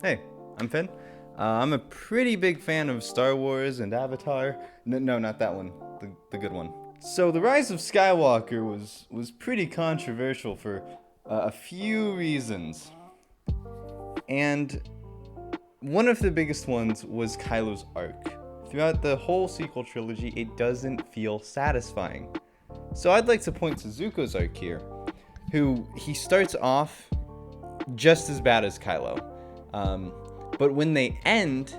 Hey, I'm Finn. I'm a pretty big fan of Star Wars and Avatar. No, not that one. The good one. So the Rise of Skywalker was pretty controversial for a few reasons. And one of the biggest ones was Kylo's arc. Throughout the whole sequel trilogy, it doesn't feel satisfying. So I'd like to point to Zuko's arc here, who he starts off just as bad as Kylo. But when they end,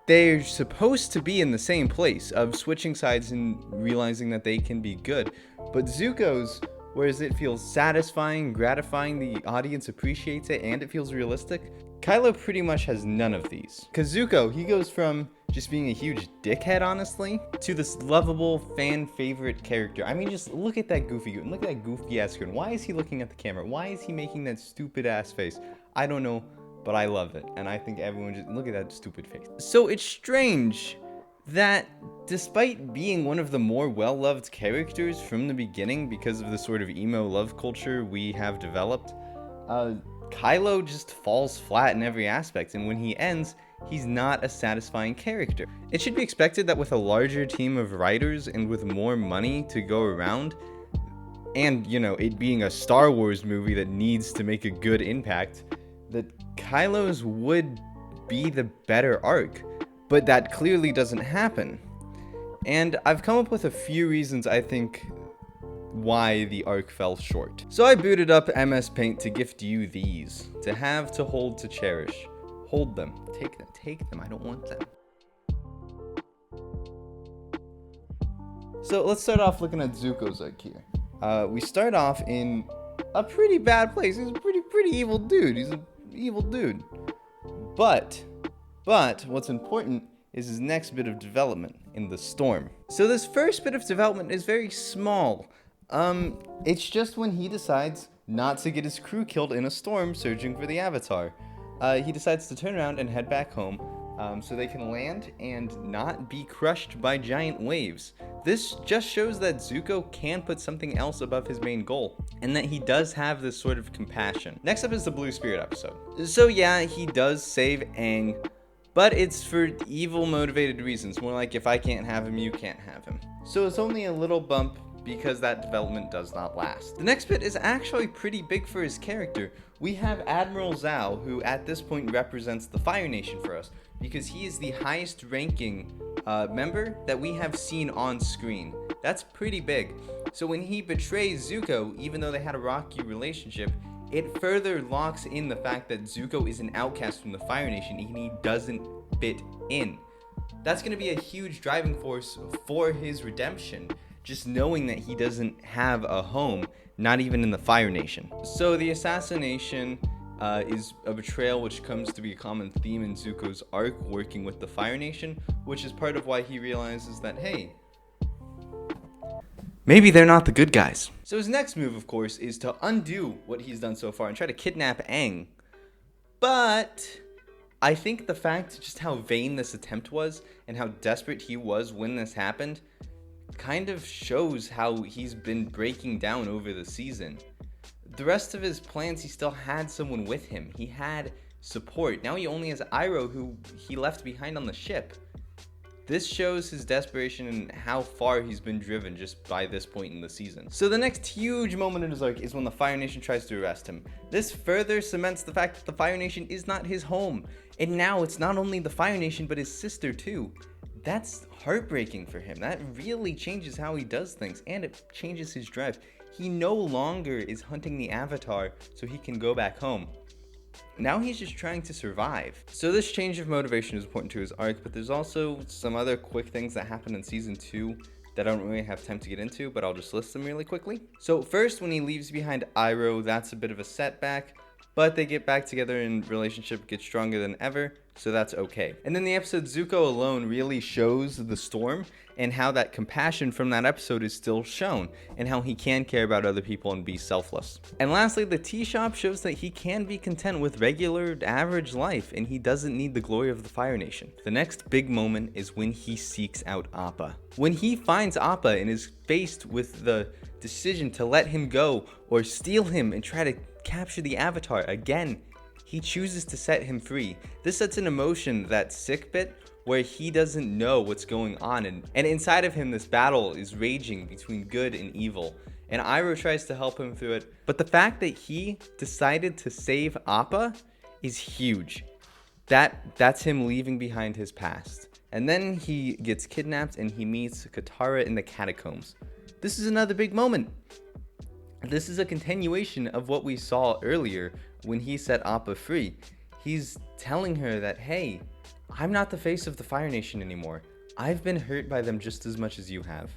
they're supposed to be in the same place of switching sides and realizing that they can be good. But Zuko's, whereas it feels satisfying, gratifying, the audience appreciates it, and it feels realistic, Kylo pretty much has none of these. Because Zuko, he goes from just being a huge dickhead, honestly, to this lovable fan favorite character. I mean, just look at that goofy grin. Look at that goofy ass grin. Why is he looking at the camera? Why is he making that stupid ass face? I don't know, but I love it. And I think everyone just look at that stupid face. So it's strange that despite being one of the more well-loved characters from the beginning because of the sort of emo love culture we have developed, Kylo just falls flat in every aspect, and when he ends, he's not a satisfying character. It should be expected that with a larger team of writers and with more money to go around, and, you know, it being a Star Wars movie that needs to make a good impact, that Kylo's would be the better arc, but that clearly doesn't happen. And I've come up with a few reasons I think why the arc fell short. So I booted up MS Paint to gift you these, to have, to hold, to cherish. Hold them, take them, I don't want them. So let's start off looking at Zuko's arc here. We start off in a pretty bad place. He's a pretty evil dude. He's an evil dude. But what's important is his next bit of development in the storm. So this first bit of development is very small. It's just when he decides not to get his crew killed in a storm searching for the Avatar. He decides to turn around and head back home, so they can land and not be crushed by giant waves. This just shows that Zuko can put something else above his main goal, and that he does have this sort of compassion. Next up is the Blue Spirit episode. So yeah, he does save Aang, but it's for evil motivated reasons, more like if I can't have him, you can't have him. So it's only a little bump because that development does not last. The next bit is actually pretty big for his character. We have Admiral Zhao, who at this point represents the Fire Nation for us, because he is the highest ranking member that we have seen on screen. That's pretty big. So when he betrays Zuko, even though they had a rocky relationship, it further locks in the fact that Zuko is an outcast from the Fire Nation and he doesn't fit in. That's going to be a huge driving force for his redemption, just knowing that he doesn't have a home, not even in the Fire Nation. So the assassination is a betrayal which comes to be a common theme in Zuko's arc, working with the Fire Nation, which is part of why he realizes that, hey, maybe they're not the good guys. So his next move, of course, is to undo what he's done so far and try to kidnap Aang. But I think the fact just how vain this attempt was and how desperate he was when this happened kind of shows how he's been breaking down over the season. The rest of his plans, he still had someone with him. He had support. Now he only has Iroh, who he left behind on the ship. This shows his desperation and how far he's been driven just by this point in the season. So the next huge moment in his arc is when the Fire Nation tries to arrest him. This further cements the fact that the Fire Nation is not his home. And now it's not only the Fire Nation, but his sister too. That's heartbreaking for him. That really changes how he does things, and it changes his drive. He no longer is hunting the Avatar so he can go back home. Now he's just trying to survive. So this change of motivation is important to his arc, but there's also some other quick things that happen in season 2 that I don't really have time to get into, but I'll just list them really quickly. So first, when he leaves behind Iroh, that's a bit of a setback, but they get back together and relationship gets stronger than ever, so that's okay. And then the episode Zuko Alone really shows the storm and how that compassion from that episode is still shown and how he can care about other people and be selfless. And lastly, the tea shop shows that he can be content with regular, average life and he doesn't need the glory of the Fire Nation. The next big moment is when he seeks out Appa. When he finds Appa and is faced with the decision to let him go or steal him and try to capture the Avatar again, he chooses to set him free. This sets in motion that sick bit where he doesn't know what's going on, and inside of him this battle is raging between good and evil, and Iroh tries to help him through it. But the fact that he decided to save Appa is huge. That's him leaving behind his past. And then he gets kidnapped and he meets Katara in the catacombs. This is another big moment. This is a continuation of what we saw earlier when he set Appa free. He's telling her that, hey, I'm not the face of the Fire Nation anymore. I've been hurt by them just as much as you have.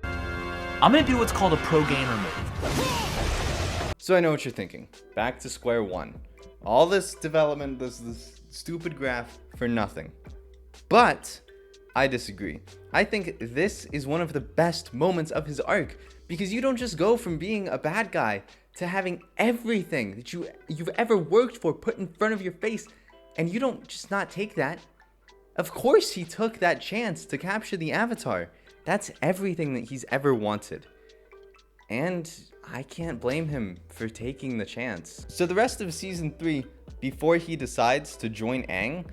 I'm gonna do what's called a pro gamer move. So I know what you're thinking. Back to square one. All this development, this stupid graph for nothing. But I disagree. I think this is one of the best moments of his arc, because you don't just go from being a bad guy to having everything that you've ever worked for put in front of your face, and you don't just not take that. Of course he took that chance to capture the Avatar. That's everything that he's ever wanted. And I can't blame him for taking the chance. So the rest of season 3, before he decides to join Aang,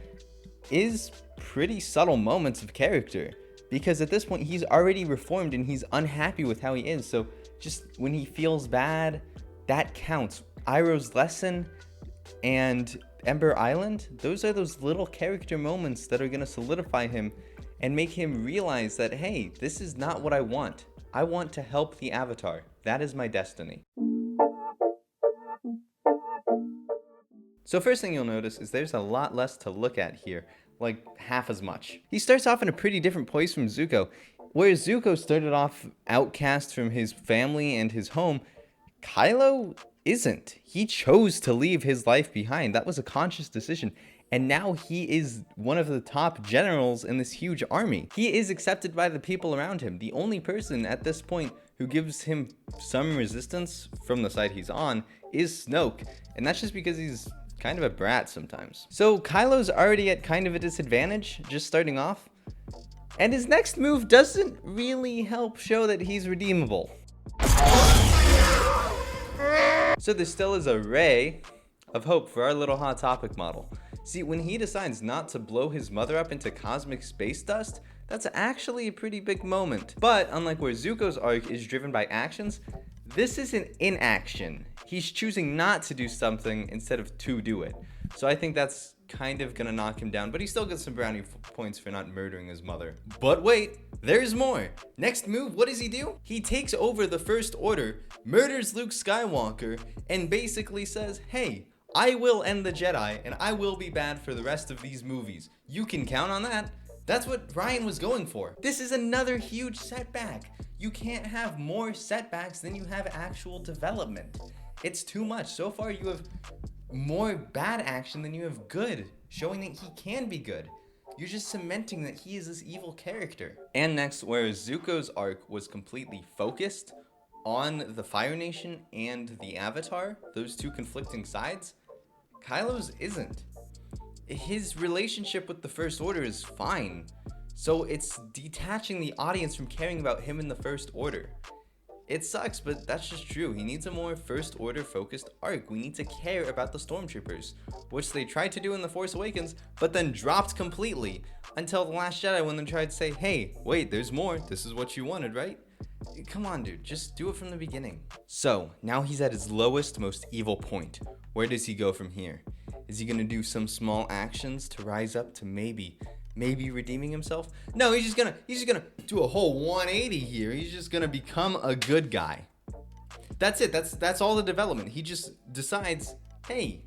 is pretty subtle moments of character. Because at this point, he's already reformed and he's unhappy with how he is. So just when he feels bad, that counts. Iroh's lesson and Ember Island, those are those little character moments that are going to solidify him and make him realize that, hey, this is not what I want. I want to help the Avatar. That is my destiny. So first thing you'll notice is there's a lot less to look at here, like half as much. He starts off in a pretty different place from Zuko. Whereas Zuko started off outcast from his family and his home, Kylo isn't. He chose to leave his life behind. That was a conscious decision. And now he is one of the top generals in this huge army. He is accepted by the people around him. The only person at this point who gives him some resistance from the side he's on is Snoke. And that's just because he's kind of a brat sometimes. So Kylo's already at kind of a disadvantage, just starting off. And his next move doesn't really help show that he's redeemable. So there still is a ray of hope for our little Hot Topic model. See, when he decides not to blow his mother up into cosmic space dust, that's actually a pretty big moment. But unlike where Zuko's arc is driven by actions, this is an inaction. He's choosing not to do something instead of to do it. So I think that's kind of gonna knock him down, but he still gets some brownie points for not murdering his mother. But wait, there's more. Next move, what does he do? He takes over the First Order, murders Luke Skywalker, and basically says, hey, I will end the Jedi, and I will be bad for the rest of these movies. You can count on that. That's what Ryan was going for. This is another huge setback. You can't have more setbacks than you have actual development. It's too much. So far, you have more bad action than you have good, showing that he can be good. You're just cementing that he is this evil character. And next, whereas Zuko's arc was completely focused on the Fire Nation and the Avatar, those two conflicting sides, Kylo's isn't. His relationship with the First Order is fine, so it's detaching the audience from caring about him in the First Order. It sucks, but that's just true. He needs a more First Order focused arc. We need to care about the Stormtroopers, which they tried to do in The Force Awakens, but then dropped completely until The Last Jedi when they tried to say, hey, wait, there's more. This is what you wanted, right? Come on, dude, just do it from the beginning. So, now he's at his lowest, most evil point. Where does he go from here? Is he gonna do some small actions to rise up to maybe redeeming himself? No, he's just gonna do a whole 180 here. He's just gonna become a good guy. That's it. That's all the development. He just decides, hey,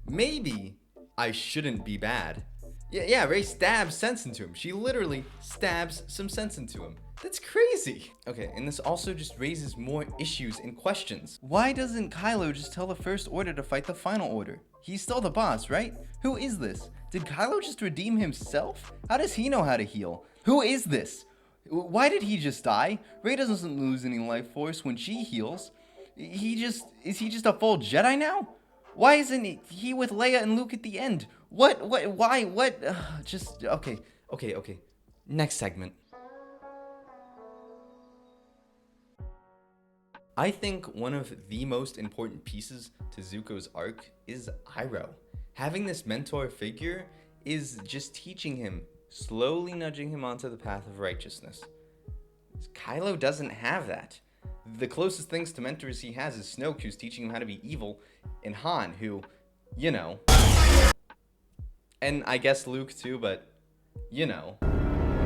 maybe I shouldn't be bad. Yeah, Rey stabs sense into him. She literally stabs some sense into him. That's crazy. Okay, and this also just raises more issues and questions. Why doesn't Kylo just tell the First Order to fight the Final Order? He's still the boss, right? Who is this? Did Kylo just redeem himself? How does he know how to heal? Who is this? Why did he just die? Rey doesn't lose any life force when she heals. Is he just a full Jedi now? Why isn't he with Leia and Luke at the end? Why? Okay. Next segment. I think one of the most important pieces to Zuko's arc is Iroh. Having this mentor figure is just teaching him, slowly nudging him onto the path of righteousness. Kylo doesn't have that. The closest things to mentors he has is Snoke, who's teaching him how to be evil, and Han, who, you know. And I guess Luke too, but, you know.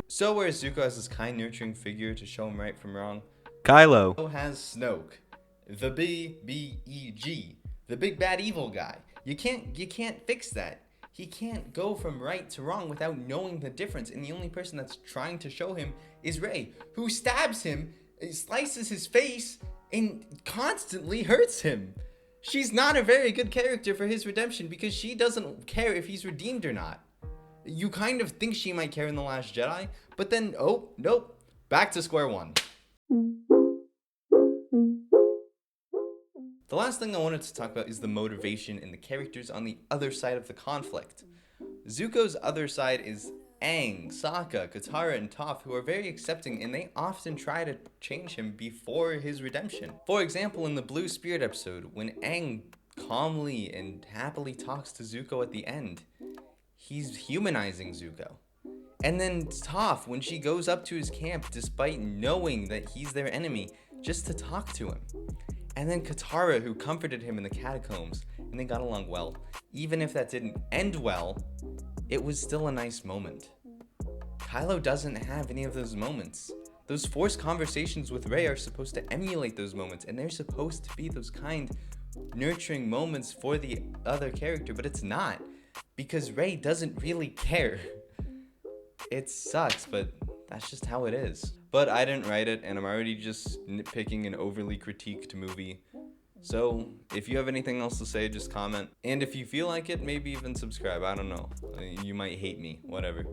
So whereas Zuko has this kind, nurturing figure to show him right from wrong, Kylo has Snoke, the BBEG, the big bad evil guy. You can't fix that. He can't go from right to wrong without knowing the difference. And the only person that's trying to show him is Rey, who stabs him, slices his face, and constantly hurts him. She's not a very good character for his redemption because she doesn't care if he's redeemed or not. You kind of think she might care in The Last Jedi, but then, oh, nope, back to square one. The last thing I wanted to talk about is the motivation and the characters on the other side of the conflict. Zuko's other side is Aang, Sokka, Katara, and Toph, who are very accepting, and they often try to change him before his redemption. For example, in the Blue Spirit episode, when Aang calmly and happily talks to Zuko at the end, he's humanizing Zuko. And then Toph, when she goes up to his camp despite knowing that he's their enemy, just to talk to him. And then Katara, who comforted him in the catacombs, and they got along well. Even if that didn't end well, it was still a nice moment. Kylo doesn't have any of those moments. Those forced conversations with Rey are supposed to emulate those moments, and they're supposed to be those kind, nurturing moments for the other character, but it's not, because Rey doesn't really care. It sucks, but that's just how it is. But I didn't write it, and I'm already just nitpicking an overly critiqued movie. So, if you have anything else to say, just comment. And if you feel like it, maybe even subscribe. I don't know. You might hate me. Whatever.